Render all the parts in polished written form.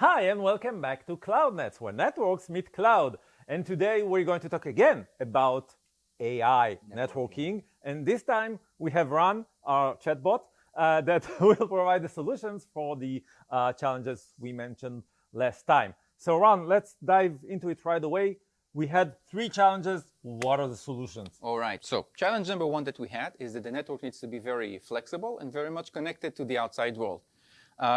Hi, and welcome back to CloudNets, where networks meet cloud. And today we're going to talk again about AI networking. And this time we have Ran, our chatbot, that will provide the solutions for the challenges we mentioned last time. So Ran, let's dive into it right away. We had 3 challenges. What are the solutions? All right. So challenge number 1 that we had is that the network needs to be very flexible and very much connected to the outside world.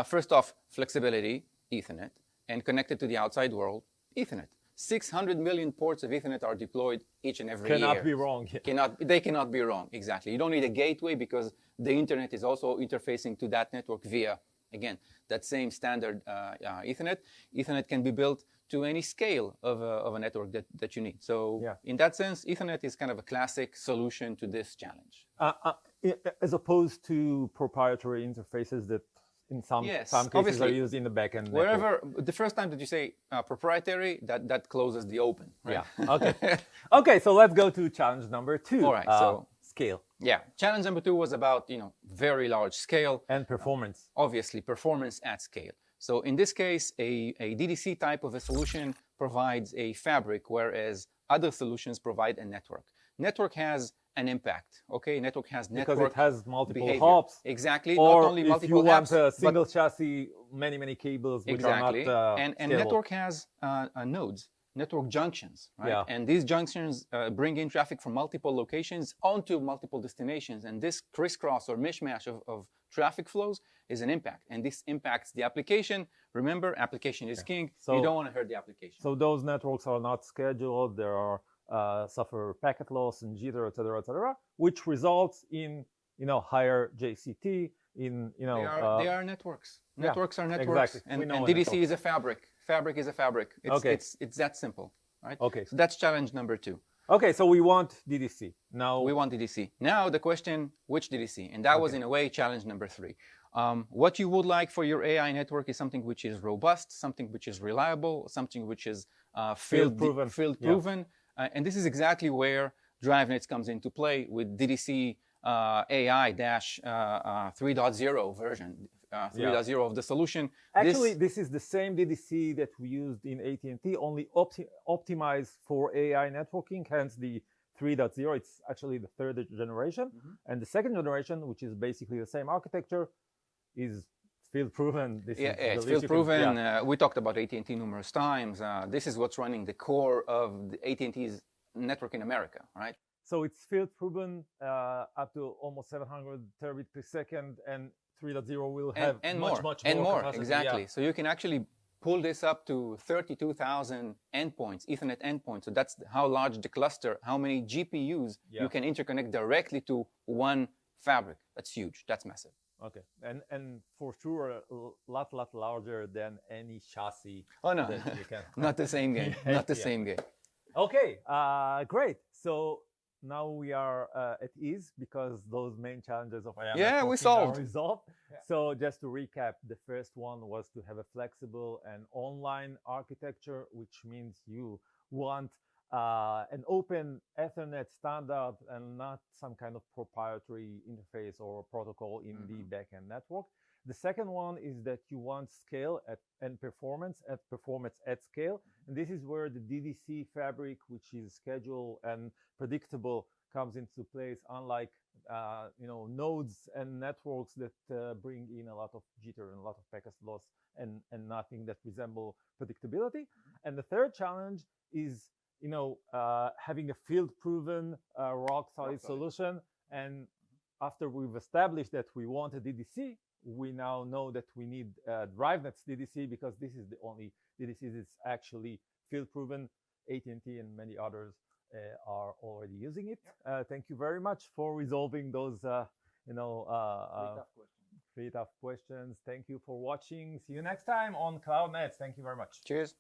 First off, flexibility, Ethernet, and connected to the outside world, Ethernet. 600 million ports of Ethernet are deployed each and every year. Cannot be wrong. They cannot be wrong, exactly. You don't need a gateway because the internet is also interfacing to that network via, again, that same standard Ethernet. Ethernet can be built to any scale of a network that you need. So in that sense, Ethernet is kind of a classic solution to this challenge. As opposed to proprietary interfaces that in some cases are used in the backend. Wherever, the first time that you say proprietary, that closes the open. Right? Yeah, okay. Okay, so let's go to challenge number 2. All right, so scale. Yeah, challenge number 2 was about, very large scale. And performance. Obviously, performance at scale. So in this case, a DDC type of a solution provides a fabric, whereas other solutions provide a network. Network has an impact, okay? Network has network because it has multiple behavior. hops. Exactly, or not only multiple if hops. you want a single chassis, many cables which exactly. are not and network has nodes, network junctions, right? Yeah. And these junctions bring in traffic from multiple locations onto multiple destinations. And this crisscross or mishmash of traffic flows is an impact. And this impacts the application. Remember, application is king. So you don't want to hurt the application. So those networks are not scheduled. There are suffer packet loss and jitter, etc., which results in higher JCT. They are networks. Networks are networks, exactly. and DDC is a fabric. Fabric is a fabric. It's that simple, right? Okay. So that's challenge number 2. Okay, so we want DDC now. We want DDC now. The question, which DDC? And that was in a way challenge number 3. What you would like for your AI network is something which is robust, something which is reliable, something which is field proven. And this is exactly where DriveNets comes into play with DDC AI-3.0 version, 3.0 of the solution. Actually, this is the same DDC that we used in AT&T, only optimized for AI networking, hence the 3.0. It's actually the 3rd generation. And the 2nd generation, which is basically the same architecture, is field proven. It's field proven. We talked about AT&T numerous times. This is what's running the core of the AT&T's network in America, right? So it's field proven up to almost 700 terabits per second, and 3.0 will have much more capacity. Exactly. Yeah. So you can actually pull this up to 32,000 endpoints, Ethernet endpoints. So that's how large the cluster, how many GPUs you can interconnect directly to one fabric. That's huge. That's massive. Okay, and for sure a lot larger than any chassis. Oh no, that you can. Not the same game. Not the same game. Okay, great. So now we are at ease because those main challenges of AI we solved. are resolved. So just to recap, the first one was to have a flexible and online architecture, which means you want an open Ethernet standard and not some kind of proprietary interface or protocol in the backend network. The second one is that you want scale and performance at scale. And this is where the DDC fabric, which is scheduled and predictable, comes into place, unlike nodes and networks that bring in a lot of jitter and a lot of packet loss and nothing that resemble predictability. And the third challenge is having a field-proven, rock-solid solution. And after we've established that we want a DDC, we now know that we need DriveNets DDC because this is the only DDC that's actually field-proven. AT&T and many others are already using it. Thank you very much for resolving those, three tough questions. Thank you for watching. See you next time on CloudNets. Thank you very much. Cheers.